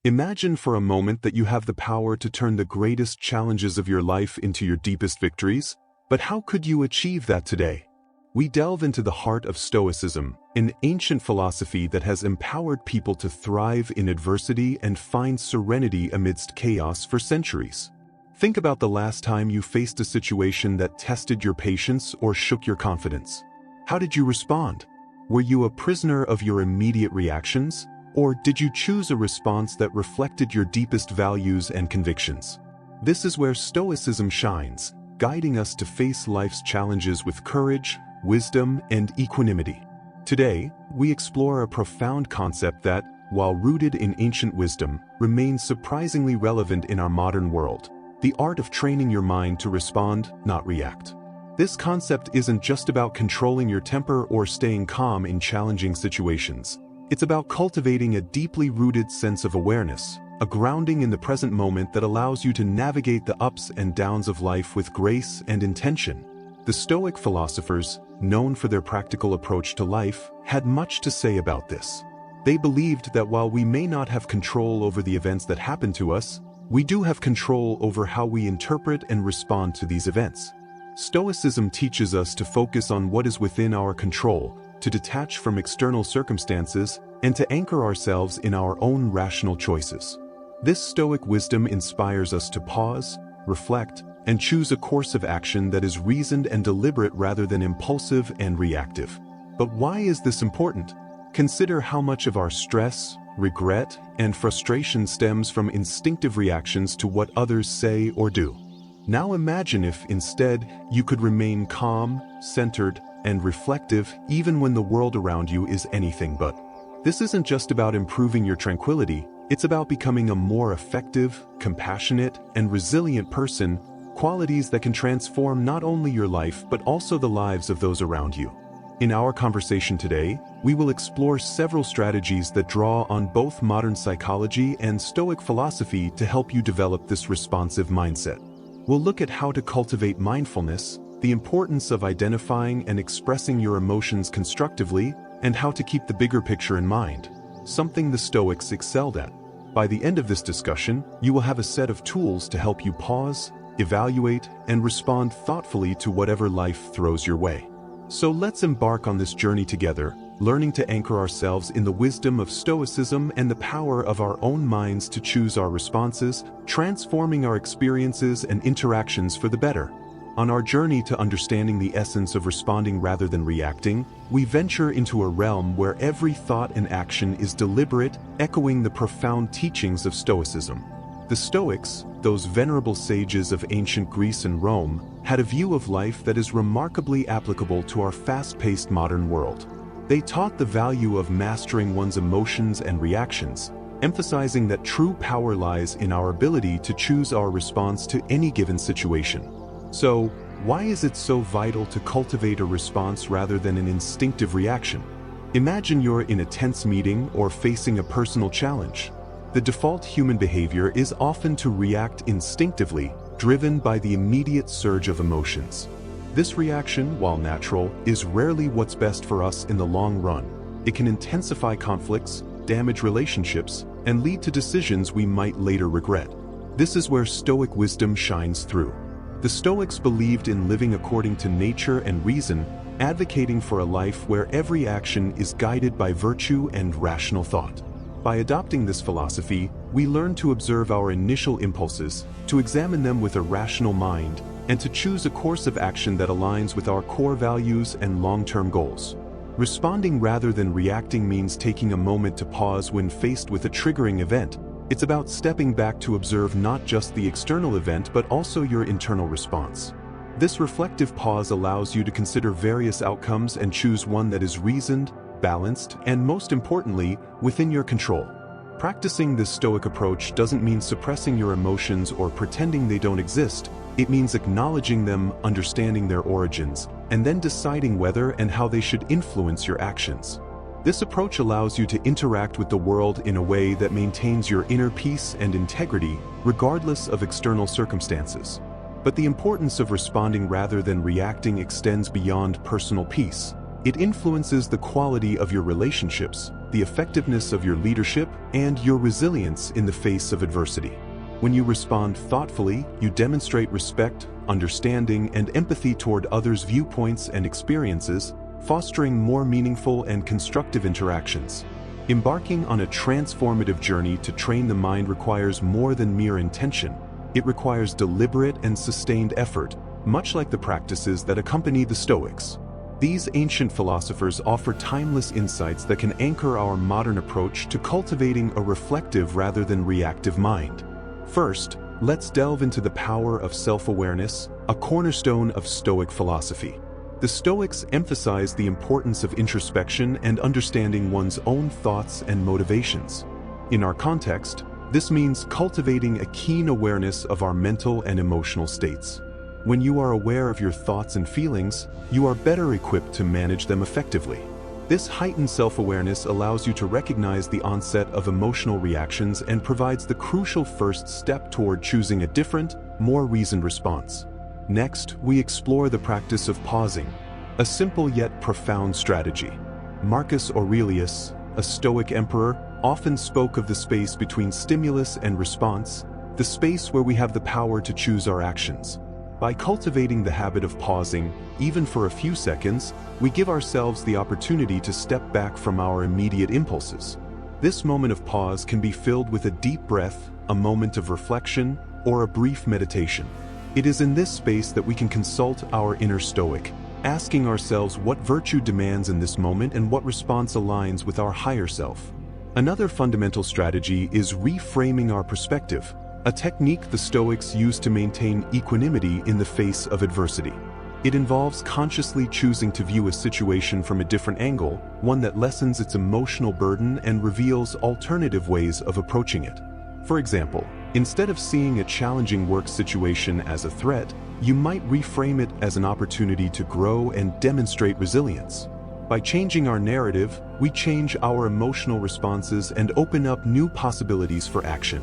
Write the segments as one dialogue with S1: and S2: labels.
S1: Imagine for a moment that you have the power to turn the greatest challenges of your life into your deepest victories, but how could you achieve that today? We delve into the heart of Stoicism, an ancient philosophy that has empowered people to thrive in adversity and find serenity amidst chaos for centuries. Think about the last time you faced a situation that tested your patience or shook your confidence. How did you respond? Were you a prisoner of your immediate reactions, or did you choose a response that reflected your deepest values and convictions? This is where Stoicism shines, guiding us to face life's challenges with courage, wisdom, and equanimity. Today, we explore a profound concept that, while rooted in ancient wisdom, remains surprisingly relevant in our modern world: the art of training your mind to respond, not react. This concept isn't just about controlling your temper or staying calm in challenging situations. It's about cultivating a deeply rooted sense of awareness, a grounding in the present moment that allows you to navigate the ups and downs of life with grace and intention. The Stoic philosophers, known for their practical approach to life, had much to say about this. They believed that while we may not have control over the events that happen to us, we do have control over how we interpret and respond to these events. Stoicism teaches us to focus on what is within our control, to detach from external circumstances, and to anchor ourselves in our own rational choices. This Stoic wisdom inspires us to pause, reflect, and choose a course of action that is reasoned and deliberate rather than impulsive and reactive. But why is this important? Consider how much of our stress, regret, and frustration stems from instinctive reactions to what others say or do. Now imagine if, instead, you could remain calm, centered, and reflective even when the world around you is anything but. This isn't just about improving your tranquility, it's about becoming a more effective, compassionate, and resilient person, qualities that can transform not only your life but also the lives of those around you. In our conversation today, we will explore several strategies that draw on both modern psychology and Stoic philosophy to help you develop this responsive mindset. We'll look at how to cultivate mindfulness, the importance of identifying and expressing your emotions constructively, and how to keep the bigger picture in mind, something the Stoics excelled at. By the end of this discussion, you will have a set of tools to help you pause, evaluate, and respond thoughtfully to whatever life throws your way. So let's embark on this journey together, learning to anchor ourselves in the wisdom of Stoicism and the power of our own minds to choose our responses, transforming our experiences and interactions for the better. On our journey to understanding the essence of responding rather than reacting, we venture into a realm where every thought and action is deliberate, echoing the profound teachings of Stoicism. The Stoics, those venerable sages of ancient Greece and Rome, had a view of life that is remarkably applicable to our fast-paced modern world. They taught the value of mastering one's emotions and reactions, emphasizing that true power lies in our ability to choose our response to any given situation. So, why is it so vital to cultivate a response rather than an instinctive reaction? Imagine you're in a tense meeting or facing a personal challenge. The default human behavior is often to react instinctively, driven by the immediate surge of emotions. This reaction, while natural, is rarely what's best for us in the long run. It can intensify conflicts, damage relationships, and lead to decisions we might later regret. This is where Stoic wisdom shines through. The Stoics believed in living according to nature and reason, advocating for a life where every action is guided by virtue and rational thought. By adopting this philosophy, we learn to observe our initial impulses, to examine them with a rational mind, and to choose a course of action that aligns with our core values and long-term goals. Responding rather than reacting means taking a moment to pause when faced with a triggering event. It's about stepping back to observe not just the external event but also your internal response. This reflective pause allows you to consider various outcomes and choose one that is reasoned, balanced, and most importantly, within your control. Practicing this Stoic approach doesn't mean suppressing your emotions or pretending they don't exist. It means acknowledging them, understanding their origins, and then deciding whether and how they should influence your actions. This approach allows you to interact with the world in a way that maintains your inner peace and integrity, regardless of external circumstances. But the importance of responding rather than reacting extends beyond personal peace. It influences the quality of your relationships, the effectiveness of your leadership, and your resilience in the face of adversity. When you respond thoughtfully, you demonstrate respect, understanding, and empathy toward others' viewpoints and experiences, fostering more meaningful and constructive interactions. Embarking on a transformative journey to train the mind requires more than mere intention. It requires deliberate and sustained effort, much like the practices that accompany the Stoics. These ancient philosophers offer timeless insights that can anchor our modern approach to cultivating a reflective rather than reactive mind. First, let's delve into the power of self-awareness, a cornerstone of Stoic philosophy. The Stoics emphasize the importance of introspection and understanding one's own thoughts and motivations. In our context, this means cultivating a keen awareness of our mental and emotional states. When you are aware of your thoughts and feelings, you are better equipped to manage them effectively. This heightened self-awareness allows you to recognize the onset of emotional reactions and provides the crucial first step toward choosing a different, more reasoned response. Next, we explore the practice of pausing, a simple yet profound strategy. Marcus Aurelius, a Stoic emperor, often spoke of the space between stimulus and response, the space where we have the power to choose our actions. By cultivating the habit of pausing, even for a few seconds, we give ourselves the opportunity to step back from our immediate impulses. This moment of pause can be filled with a deep breath, a moment of reflection, or a brief meditation. It is in this space that we can consult our inner Stoic, asking ourselves what virtue demands in this moment and what response aligns with our higher self. Another fundamental strategy is reframing our perspective, a technique the Stoics use to maintain equanimity in the face of adversity. It involves consciously choosing to view a situation from a different angle, one that lessens its emotional burden and reveals alternative ways of approaching it. For example, instead of seeing a challenging work situation as a threat, you might reframe it as an opportunity to grow and demonstrate resilience. By changing our narrative, we change our emotional responses and open up new possibilities for action.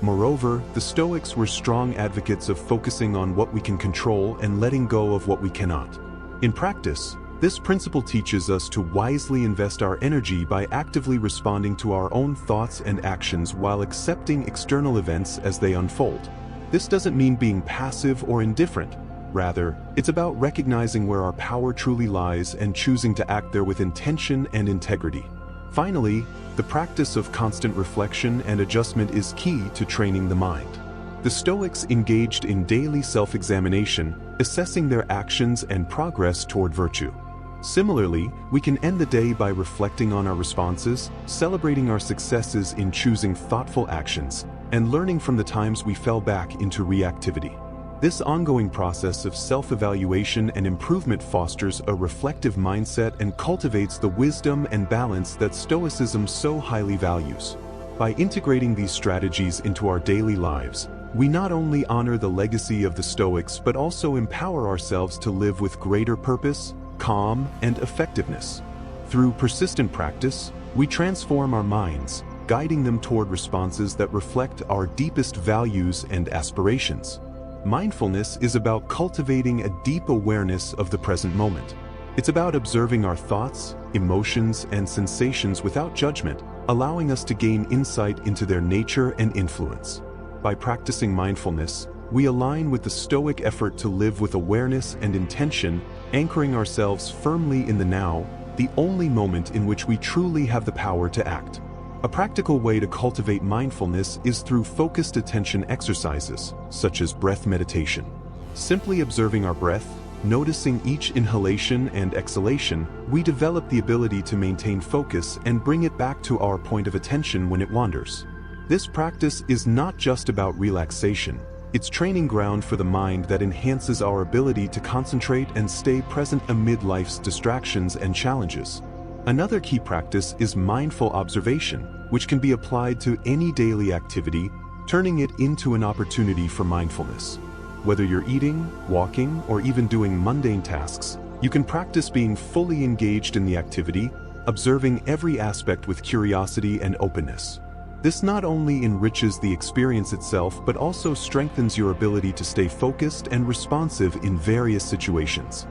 S1: Moreover, the Stoics were strong advocates of focusing on what we can control and letting go of what we cannot. In practice, this principle teaches us to wisely invest our energy by actively responding to our own thoughts and actions while accepting external events as they unfold. This doesn't mean being passive or indifferent. Rather, it's about recognizing where our power truly lies and choosing to act there with intention and integrity. Finally, the practice of constant reflection and adjustment is key to training the mind. The Stoics engaged in daily self-examination, assessing their actions and progress toward virtue. Similarly, we can end the day by reflecting on our responses, celebrating our successes in choosing thoughtful actions, and learning from the times we fell back into reactivity. This ongoing process of self-evaluation and improvement fosters a reflective mindset and cultivates the wisdom and balance that Stoicism so highly values. By integrating these strategies into our daily lives, we not only honor the legacy of the Stoics but also empower ourselves to live with greater purpose, calm, and effectiveness. Through persistent practice, we transform our minds, guiding them toward responses that reflect our deepest values and aspirations. Mindfulness is about cultivating a deep awareness of the present moment. It's about observing our thoughts, emotions, and sensations without judgment, allowing us to gain insight into their nature and influence. By practicing mindfulness, we align with the Stoic effort to live with awareness and intention, anchoring ourselves firmly in the now, the only moment in which we truly have the power to act. A practical way to cultivate mindfulness is through focused attention exercises, such as breath meditation. Simply observing our breath, noticing each inhalation and exhalation, we develop the ability to maintain focus and bring it back to our point of attention when it wanders. This practice is not just about relaxation, it's training ground for the mind that enhances our ability to concentrate and stay present amid life's distractions and challenges. Another key practice is mindful observation, which can be applied to any daily activity, turning it into an opportunity for mindfulness. Whether you're eating, walking, or even doing mundane tasks, you can practice being fully engaged in the activity, observing every aspect with curiosity and openness. This not only enriches the experience itself but also strengthens your ability to stay focused and responsive in various situations.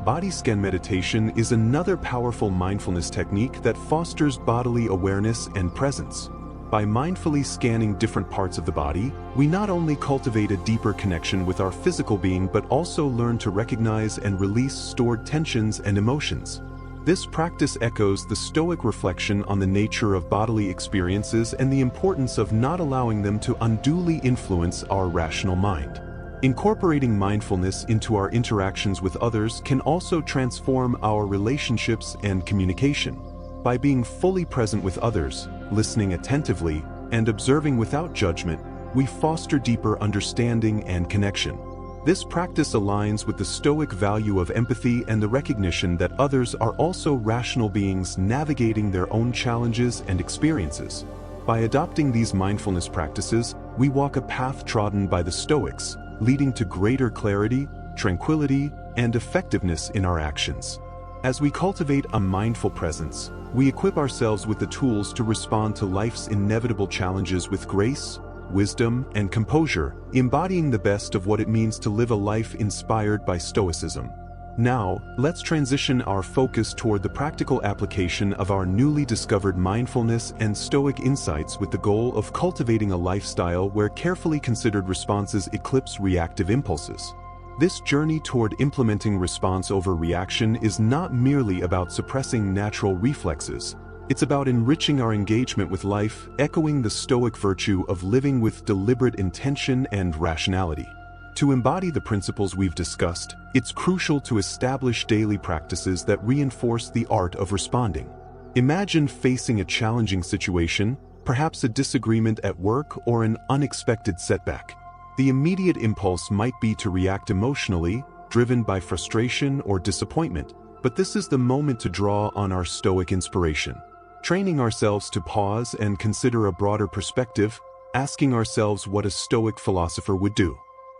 S1: Body scan meditation is another powerful mindfulness technique that fosters bodily awareness and presence. By mindfully scanning different parts of the body, we not only cultivate a deeper connection with our physical being but also learn to recognize and release stored tensions and emotions. This practice echoes the Stoic reflection on the nature of bodily experiences and the importance of not allowing them to unduly influence our rational mind. Incorporating mindfulness into our interactions with others can also transform our relationships and communication. By being fully present with others, listening attentively, and observing without judgment, we foster deeper understanding and connection. This practice aligns with the Stoic value of empathy and the recognition that others are also rational beings navigating their own challenges and experiences. By adopting these mindfulness practices, we walk a path trodden by the Stoics, leading to greater clarity, tranquility, and effectiveness in our actions. As we cultivate a mindful presence, we equip ourselves with the tools to respond to life's inevitable challenges with grace, wisdom, and composure, embodying the best of what it means to live a life inspired by Stoicism. Now, let's transition our focus toward the practical application of our newly discovered mindfulness and Stoic insights with the goal of cultivating a lifestyle where carefully considered responses eclipse reactive impulses. This journey toward implementing response over reaction is not merely about suppressing natural reflexes. It's about enriching our engagement with life, echoing the Stoic virtue of living with deliberate intention and rationality. To embody the principles we've discussed, it's crucial to establish daily practices that reinforce the art of responding. Imagine facing a challenging situation, perhaps a disagreement at work or an unexpected setback. The immediate impulse might be to react emotionally, driven by frustration or disappointment, but this is the moment to draw on our Stoic inspiration. Training ourselves to pause and consider a broader perspective, asking ourselves what a Stoic philosopher would do.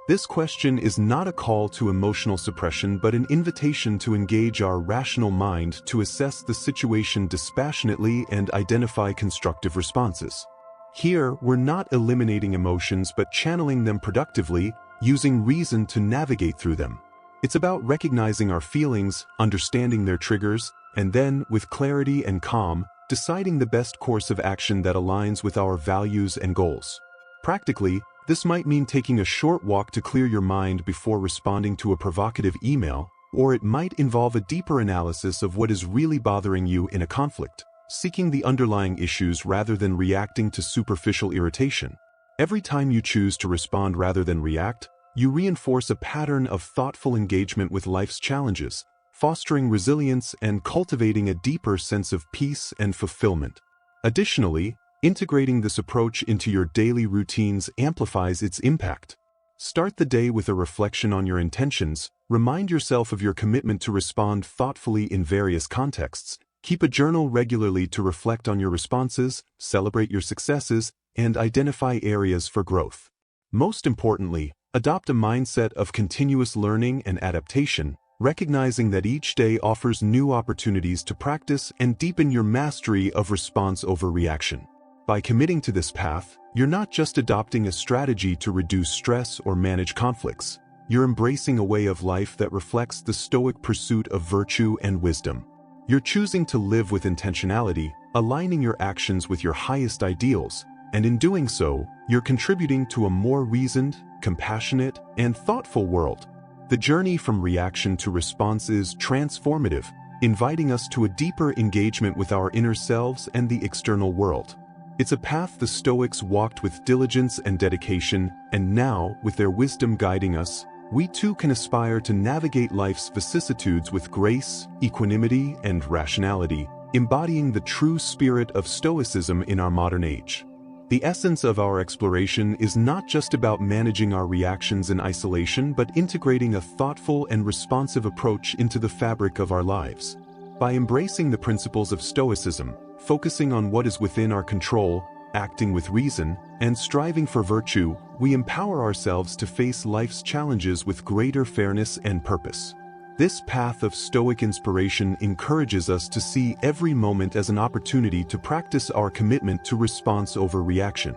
S1: This question is not a call to emotional suppression but an invitation to engage our rational mind to assess the situation dispassionately and identify constructive responses. Here, we're not eliminating emotions but channeling them productively, using reason to navigate through them. It's about recognizing our feelings, understanding their triggers, and then, with clarity and calm, deciding the best course of action that aligns with our values and goals. Practically, this might mean taking a short walk to clear your mind before responding to a provocative email, or it might involve a deeper analysis of what is really bothering you in a conflict, seeking the underlying issues rather than reacting to superficial irritation. Every time you choose to respond rather than react, you reinforce a pattern of thoughtful engagement with life's challenges, fostering resilience and cultivating a deeper sense of peace and fulfillment. Additionally, integrating this approach into your daily routines amplifies its impact. Start the day with a reflection on your intentions, remind yourself of your commitment to respond thoughtfully in various contexts, keep a journal regularly to reflect on your responses, celebrate your successes, and identify areas for growth. Most importantly, adopt a mindset of continuous learning and adaptation, recognizing that each day offers new opportunities to practice and deepen your mastery of response over reaction. By committing to this path, you're not just adopting a strategy to reduce stress or manage conflicts. You're embracing a way of life that reflects the Stoic pursuit of virtue and wisdom. You're choosing to live with intentionality, aligning your actions with your highest ideals, and in doing so, you're contributing to a more reasoned, compassionate, and thoughtful world. The journey from reaction to response is transformative, inviting us to a deeper engagement with our inner selves and the external world. It's a path the Stoics walked with diligence and dedication, and now, with their wisdom guiding us, we too can aspire to navigate life's vicissitudes with grace, equanimity, and rationality, embodying the true spirit of Stoicism in our modern age. The essence of our exploration is not just about managing our reactions in isolation but integrating a thoughtful and responsive approach into the fabric of our lives. By embracing the principles of Stoicism, focusing on what is within our control, acting with reason, and striving for virtue, we empower ourselves to face life's challenges with greater fairness and purpose. This path of Stoic inspiration encourages us to see every moment as an opportunity to practice our commitment to response over reaction.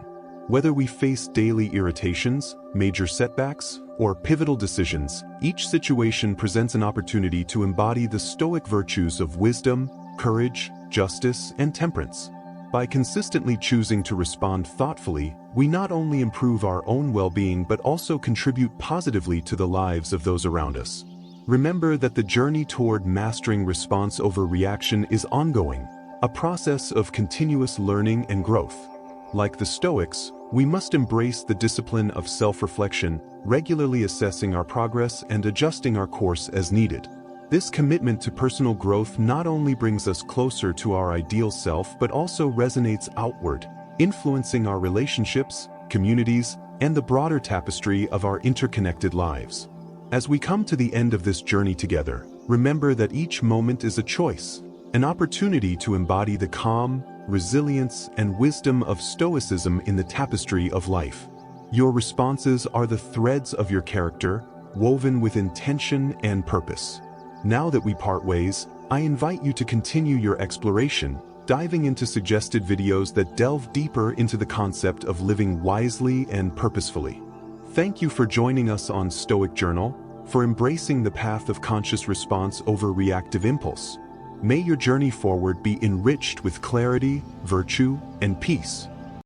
S1: Whether we face daily irritations, major setbacks, or pivotal decisions, each situation presents an opportunity to embody the Stoic virtues of wisdom, courage, justice, and temperance. By consistently choosing to respond thoughtfully, we not only improve our own well-being but also contribute positively to the lives of those around us. Remember that the journey toward mastering response over reaction is ongoing, a process of continuous learning and growth. Like the Stoics, we must embrace the discipline of self-reflection, regularly assessing our progress and adjusting our course as needed. This commitment to personal growth not only brings us closer to our ideal self but also resonates outward, influencing our relationships, communities, and the broader tapestry of our interconnected lives. As we come to the end of this journey together, remember that each moment is a choice, an opportunity to embody the calm, resilience, and wisdom of Stoicism in the tapestry of life. Your responses are the threads of your character, woven with intention and purpose. Now that we part ways, I invite you to continue your exploration, diving into suggested videos that delve deeper into the concept of living wisely and purposefully. Thank you for joining us on Stoic Journal, for embracing the path of conscious response over reactive impulse. May your journey forward be enriched with clarity, virtue, and peace.